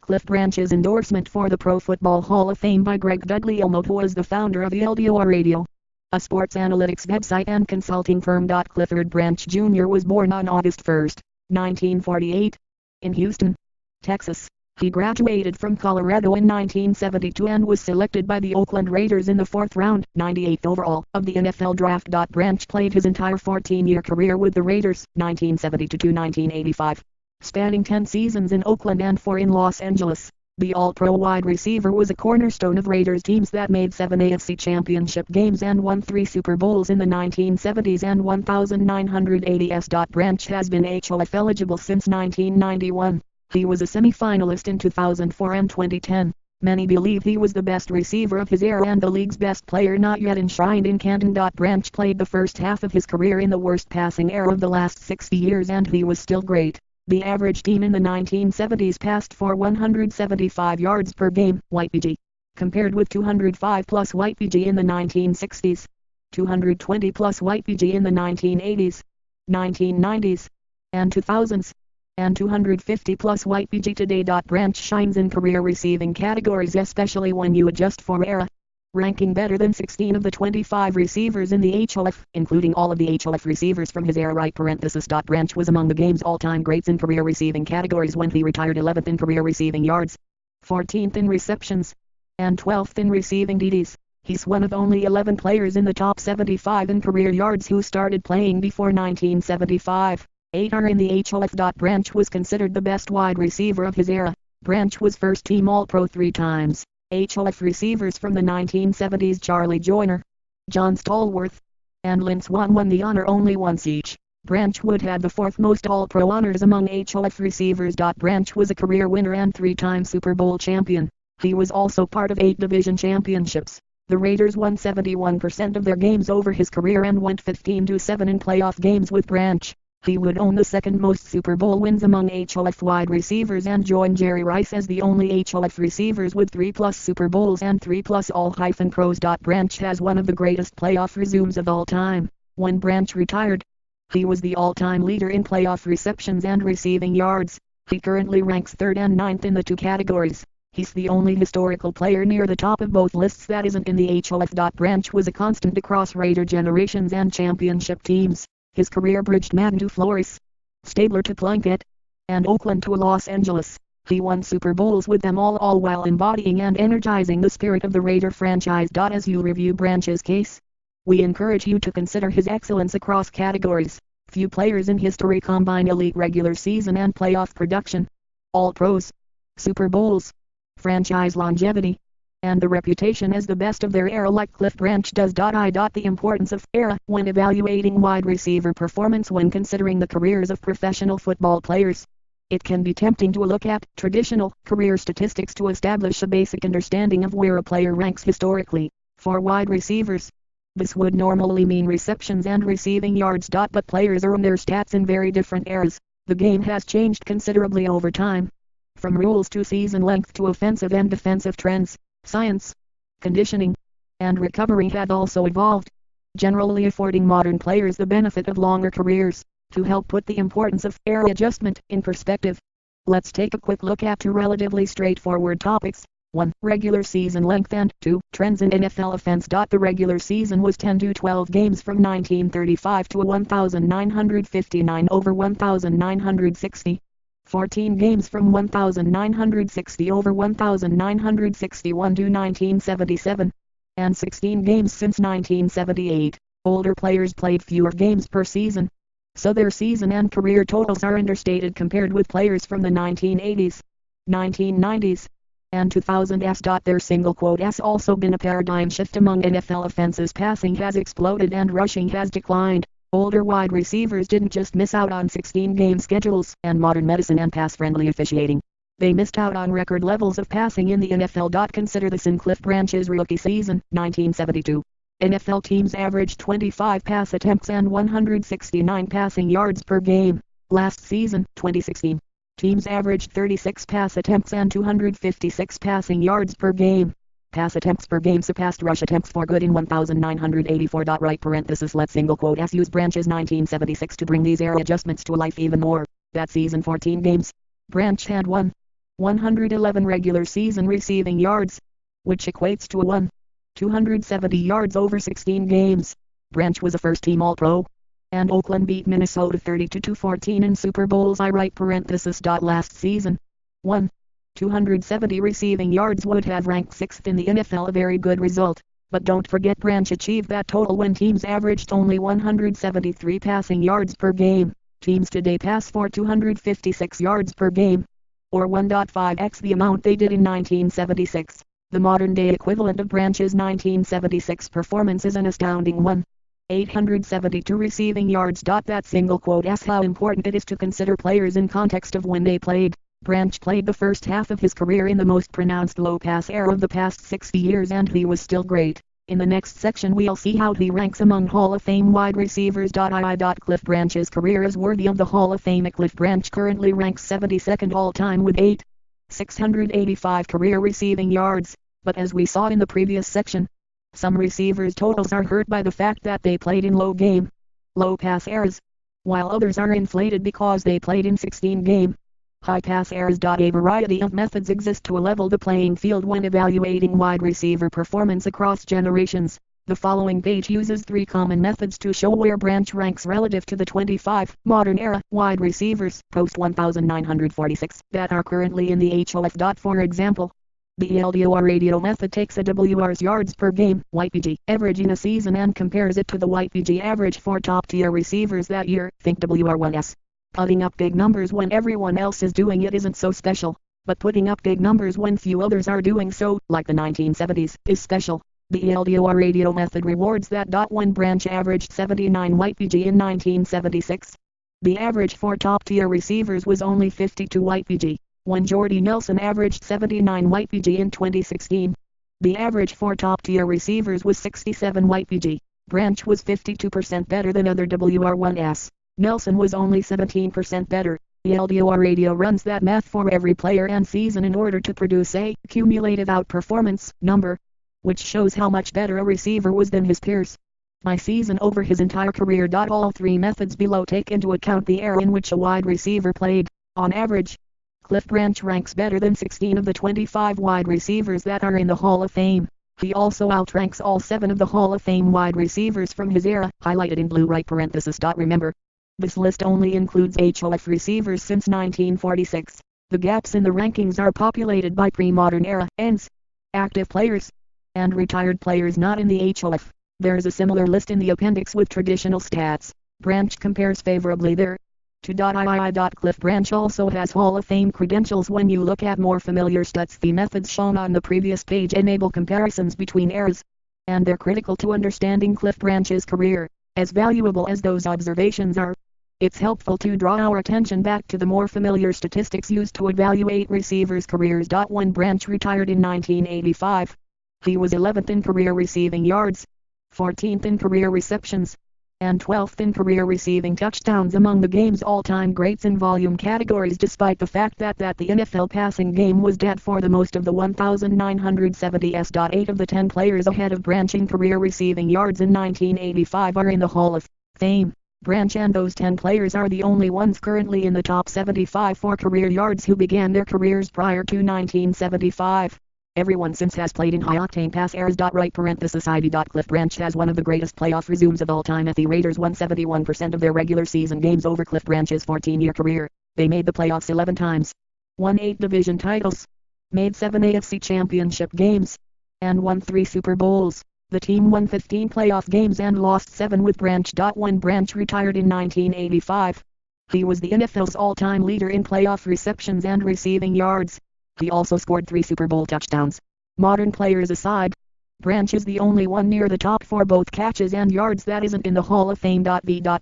Cliff Branch's endorsement for the Pro Football Hall of Fame by Greg Guglielmo, who was the founder of the LDOR Radio, a sports analytics website and consulting firm. Clifford Branch Jr. was born on August 1, 1948, in Houston, Texas. He graduated from Colorado in 1972 and was selected by the Oakland Raiders in the 4th round, 98th overall, of the NFL Draft. Branch played his entire 14-year career with the Raiders, 1972 to 1985, spanning 10 seasons in Oakland and 4 in Los Angeles. The All-Pro wide receiver was a cornerstone of Raiders teams that made 7 AFC championship games and won 3 Super Bowls in the 1970s and 1980s. Branch has been HOF eligible since 1991. He was a semi-finalist in 2004 and 2010. Many believe he was the best receiver of his era and the league's best player not yet enshrined in Canton. Branch played the first half of his career in the worst passing era of the last 60 years and he was still great. The average team in the 1970s passed for 175 yards per game, YPG, compared with 205 plus YPG in the 1960s, 220 plus YPG in the 1980s, 1990s, and 2000s, and 250 plus YPG today. Branch shines in career receiving categories, especially when you adjust for era, ranking better than 16 of the 25 receivers in the HOF, including all of the HOF receivers from his era. Branch was among the game's all-time greats in career receiving categories when he retired 11th in career receiving yards, 14th in receptions, and 12th in receiving TDs. He's one of only 11 players in the top 75 in career yards who started playing before 1975. 8 are in the HOF. Branch was considered the best wide receiver of his era. Branch was first-team All-Pro 3 times. HOF receivers from the 1970s Charlie Joyner, John Stallworth, and Lynn Swann won the honor only once each. Branch would have the 4th most All-Pro honors among HOF receivers. Branch was a career winner and 3-time Super Bowl champion. He was also part of 8 division championships. The Raiders won 71% of their games over his career and went 15-7 in playoff games with Branch. He would own the 2nd most Super Bowl wins among HOF wide receivers and join Jerry Rice as the only HOF receivers with 3+ Super Bowls and 3+ All-Pros. Branch has one of the greatest playoff resumes of all time. When Branch retired, he was the all-time leader in playoff receptions and receiving yards. He currently ranks 3rd and 9th in the 2 categories. He's the only historical player near the top of both lists that isn't in the HOF. Branch was a constant across Raider generations and championship teams. His career bridged Madden to Flores, Stabler to Plunkett, and Oakland to Los Angeles. He won Super Bowls with them all while embodying and energizing the spirit of the Raider franchise. As you review Branch's case, we encourage you to consider his excellence across categories. Few players in history combine elite regular season and playoff production, All-Pros, Super Bowls, franchise longevity, and the reputation as the best of their era like Cliff Branch does. The importance of era when evaluating wide receiver performance. When considering the careers of professional football players, it can be tempting to look at traditional career statistics to establish a basic understanding of where a player ranks historically. For wide receivers, this would normally mean receptions and receiving yards. But players earn their stats in very different eras. The game has changed considerably over time, from rules to season length to offensive and defensive trends. Science, conditioning, and recovery have also evolved, generally affording modern players the benefit of longer careers. To help put the importance of era adjustment in perspective, let's take a quick look at 2 relatively straightforward topics. 1. Regular season length and 2. Trends in NFL offense. The regular season was 10-12 games from 1935 to 1959 over 1960. 14 games from 1960 over 1961 to 1977, and 16 games since 1978. Older players played fewer games per season, so their season and career totals are understated compared with players from the 1980s, 1990s, and 2000s. Their single quote has also been a paradigm shift among NFL offenses. Passing has exploded and rushing has declined. Older wide receivers didn't just miss out on 16-game schedules and modern medicine and pass-friendly officiating. They missed out on record levels of passing in the NFL. Consider this in Cliff Branch's rookie season, 1972. NFL teams averaged 25 pass attempts and 169 passing yards per game. Last season, 2016, teams averaged 36 pass attempts and 256 passing yards per game. Pass attempts per game surpassed rush attempts for good in 1984. Right parenthesis let single quote as use Branch's 1976 to bring these era adjustments to life even more. That season 14 games. Branch had 1 111 regular season receiving yards, which equates to 270 yards over 16 games. Branch was a first-team All-Pro, and Oakland beat Minnesota 32-14 in Super Bowls. Last season, 270 receiving yards would have ranked 6th in the NFL, a very good result. But don't forget, Branch achieved that total when teams averaged only 173 passing yards per game. Teams today pass for 256 yards per game, or 1.5x the amount they did in 1976. The modern-day equivalent of Branch's 1976 performance is an astounding 872 receiving yards. That single quote asks how important it is to consider players in context of when they played. Branch played the first half of his career in the most pronounced low-pass era of the past 60 years, and he was still great. In the next section we'll see how he ranks among Hall of Fame wide receivers. Cliff Branch's career is worthy of the Hall of Fame. Cliff Branch currently ranks 72nd all-time with 685 career receiving yards, but as we saw in the previous section, some receivers' totals are hurt by the fact that they played in low pass eras, while others are inflated because they played in 16-game high pass eras. A variety of methods exist to level the playing field when evaluating wide receiver performance across generations. The following page uses 3 common methods to show where Branch ranks relative to the 25 modern era wide receivers post 1946 that are currently in the HOF. For example, the LDOR radio method takes a WR's yards per game YPG average in a season and compares it to the YPG average for top tier receivers that year. Think WR1S. Putting up big numbers when everyone else is doing it isn't so special, but putting up big numbers when few others are doing so, like the 1970s, is special. The LDOR radio method rewards that. When Branch averaged 79 YPG in 1976, the average for top tier receivers was only 52 YPG. When Jordy Nelson averaged 79 YPG in 2016, the average for top tier receivers was 67 YPG. Branch was 52% better than other WR1s. Nelson was only 17% better. The LDOR radio runs that math for every player and season in order to produce a cumulative outperformance number, which shows how much better a receiver was than his peers by season over his entire career. All 3 methods below take into account the era in which a wide receiver played. On average, Cliff Branch ranks better than 16 of the 25 wide receivers that are in the Hall of Fame. He also outranks all 7 of the Hall of Fame wide receivers from his era, highlighted in blue right parenthesis. Remember, this list only includes HOF receivers since 1946. The gaps in the rankings are populated by pre-modern era ends, active players, and retired players not in the HOF. There is a similar list in the appendix with traditional stats. Branch compares favorably there. Cliff Branch also has Hall of Fame credentials. When you look at more familiar stats, the methods shown on the previous page enable comparisons between eras, and they're critical to understanding Cliff Branch's career. As valuable as those observations are, it's helpful to draw our attention back to the more familiar statistics used to evaluate receivers' careers. When Branch retired in 1985, he was 11th in career receiving yards, 14th in career receptions, and 12th in career receiving touchdowns, among the game's all-time greats in volume categories, despite the fact that the NFL passing game was dead for the most of the 1970s. 8 of the 10 players ahead of Branch in career receiving yards in 1985 are in the Hall of Fame. Branch and those 10 players are the only ones currently in the top 75 for career yards who began their careers prior to 1975. Everyone since has played in high-octane pass eras. Right parenthesis ID. Cliff Branch has one of the greatest playoff resumes of all time. The Raiders won 71% of their regular season games over Cliff Branch's 14-year career. They made the playoffs 11 times, won 8 division titles, made 7 AFC championship games, and won 3 Super Bowls. The team won 15 playoff games and lost 7 with Branch. When Branch retired in 1985, he was the NFL's all-time leader in playoff receptions and receiving yards. He also scored 3 Super Bowl touchdowns. Modern players aside, Branch is the only one near the top for both catches and yards that isn't in the Hall of Fame.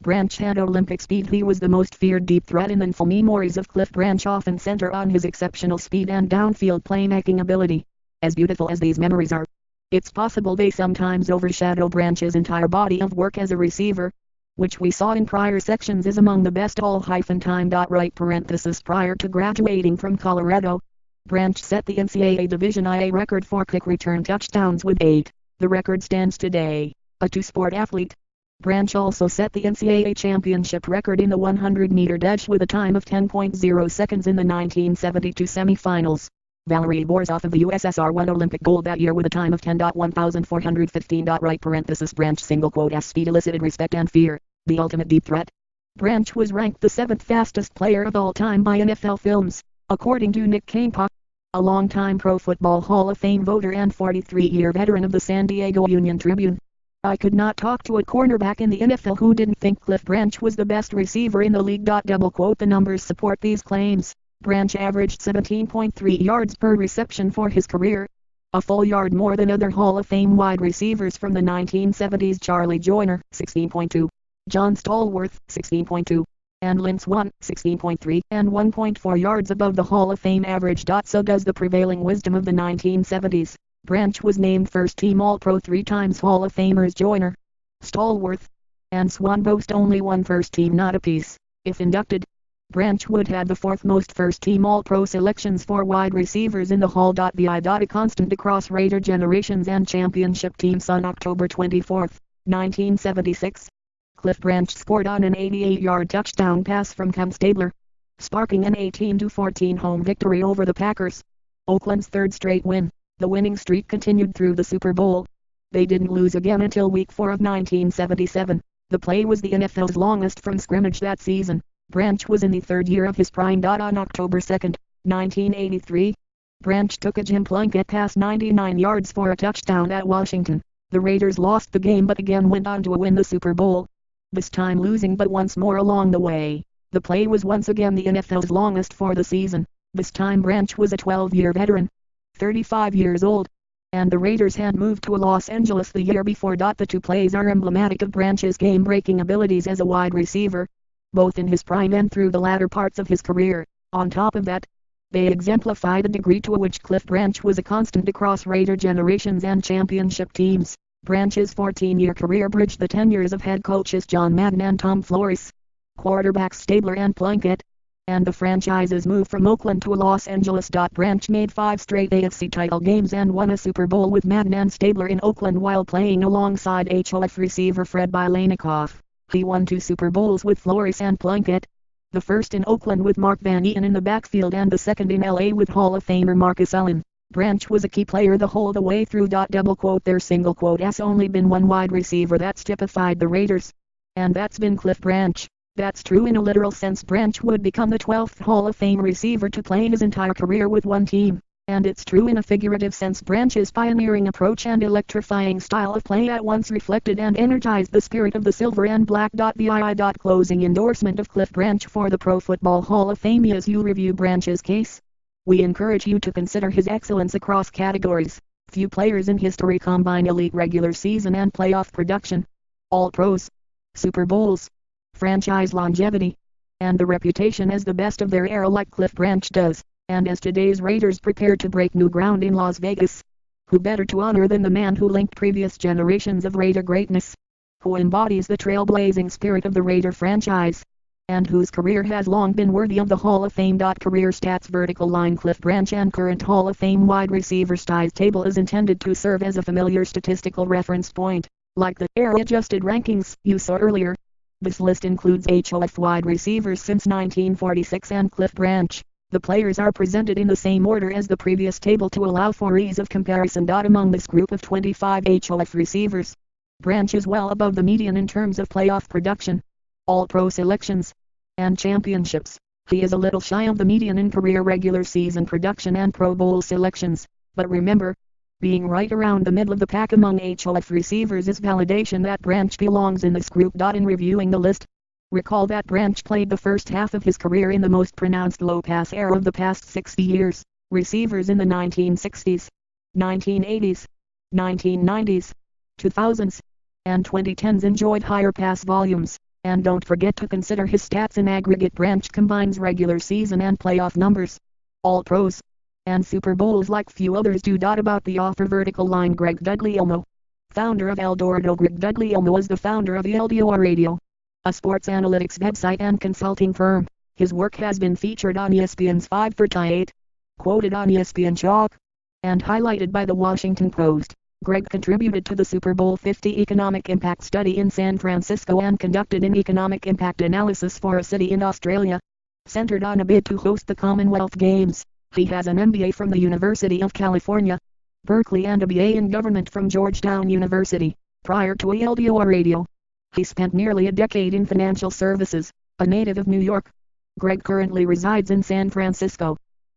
Branch had Olympic speed. He was the most feared deep threat, and info memories of Cliff Branch often center on his exceptional speed and downfield playmaking ability. As beautiful as these memories are, it's possible they sometimes overshadow Branch's entire body of work as a receiver, which we saw in prior sections is among the best all-time. Right parenthesis prior to graduating from Colorado, Branch set the NCAA Division IA record for kick return touchdowns with 8. The record stands today. A two-sport athlete, Branch also set the NCAA championship record in the 100-meter dash with a time of 10.0 seconds in the 1972 semifinals. Valery Borzov of the USSR won Olympic gold that year with a time of 10.1415. Right parenthesis Branch single quote as speed elicited respect and fear, the ultimate deep threat. Branch was ranked the 7th fastest player of all time by NFL Films, according to Nick Kanepa, a longtime Pro Football Hall of Fame voter and 43-year veteran of the San Diego Union Tribune. I could not talk to a cornerback in the NFL who didn't think Cliff Branch was the best receiver in the league. Double quote the numbers support these claims. Branch averaged 17.3 yards per reception for his career, a full yard more than other Hall of Fame wide receivers from the 1970s. Charlie Joyner, 16.2, John Stallworth, 16.2, and Lynn Swann, 16.3 and 1.4 yards above the Hall of Fame average. So does the prevailing wisdom of the 1970s. Branch was named first-team All-Pro 3 times. Hall of Famers Joyner, Stallworth, and Swann boast only one first-team nod apiece. If inducted, Branch would have the 4th most first-team All-Pro selections for wide receivers in the Hall. A constant across Raider generations and championship teams. On October 24, 1976, Cliff Branch scored on an 88-yard touchdown pass from Cam Stabler, sparking an 18-14 home victory over the Packers, Oakland's 3rd straight win. The winning streak continued through the Super Bowl. They didn't lose again until Week 4 of 1977. The play was the NFL's longest from scrimmage that season. Branch was in the 3rd year of his prime. On October 2, 1983, Branch took a Jim Plunkett pass 99 yards for a touchdown at Washington. The Raiders lost the game but again went on to win the Super Bowl, this time losing but once more along the way. The play was once again the NFL's longest for the season. This time Branch was a 12-year veteran, 35 years old, and the Raiders had moved to Los Angeles the year before. The two plays are emblematic of Branch's game-breaking abilities as a wide receiver, both in his prime and through the latter parts of his career. On top of that, they exemplify the degree to which Cliff Branch was a constant across Raider generations and championship teams. Branch's 14-year career bridged the tenures of head coaches John Madden and Tom Flores, quarterbacks Stabler and Plunkett, and the franchise's move from Oakland to Los Angeles. Branch made 5 straight AFC title games and won a Super Bowl with Madden and Stabler in Oakland while playing alongside HOF receiver Fred Bilenikoff. He won 2 Super Bowls with Flores and Plunkett, the first in Oakland with Mark Van Eaton in the backfield and the second in LA with Hall of Famer Marcus Allen. Branch was a key player the whole the way through. Double quote their single quote has only been one wide receiver that's typified the Raiders, and that's been Cliff Branch. That's true in a literal sense. Branch would become the 12th Hall of Fame receiver to play his entire career with one team. And it's true in a figurative sense. Branch's pioneering approach and electrifying style of play at once reflected and energized the spirit of the silver and black. Closing endorsement of Cliff Branch for the Pro Football Hall of Fame. As you review Branch's case, we encourage you to consider his excellence across categories. Few players in history combine elite regular season and playoff production, All-Pros, Super Bowls, franchise longevity, and the reputation as the best of their era like Cliff Branch does. And as today's Raiders prepare to break new ground in Las Vegas, who better to honor than the man who linked previous generations of Raider greatness, who embodies the trailblazing spirit of the Raider franchise, and whose career has long been worthy of the Hall of Fame. Career stats vertical line. Cliff Branch and current Hall of Fame wide receiver size table is intended to serve as a familiar statistical reference point, like the era-adjusted rankings you saw earlier. This list includes HOF wide receivers since 1946 and Cliff Branch. The players are presented in the same order as the previous table to allow for ease of comparison. Among this group of 25 HOF receivers, Branch is well above the median in terms of playoff production, All-Pro selections, and championships. He is a little shy of the median in career regular season production and Pro Bowl selections. But remember, being right around the middle of the pack among HOF receivers is validation that Branch belongs in this group. In reviewing the list, recall that Branch played the first half of his career in the most pronounced low-pass era of the past 60 years. Receivers in the 1960s, 1980s, 1990s, 2000s, and 2010s enjoyed higher pass volumes. And don't forget to consider his stats in aggregate. Branch combines regular season and playoff numbers, All-Pros, and Super Bowls like few others do. About the author vertical line. Greg Guglielmo, founder of Eldorado. Greg Guglielmo is the founder of the LDOR Radio, a sports analytics website and consulting firm. His work has been featured on ESPN's 5 for 8, quoted on ESPN Chalk, and highlighted by the Washington Post. Greg contributed to the Super Bowl 50 Economic Impact Study in San Francisco and conducted an economic impact analysis for a city in Australia, centered on a bid to host the Commonwealth Games. He has an MBA from the University of California, Berkeley and a BA in government from Georgetown University. Prior to ELDOR Radio, he spent nearly a decade in financial services. A native of New York, Greg currently resides in San Francisco.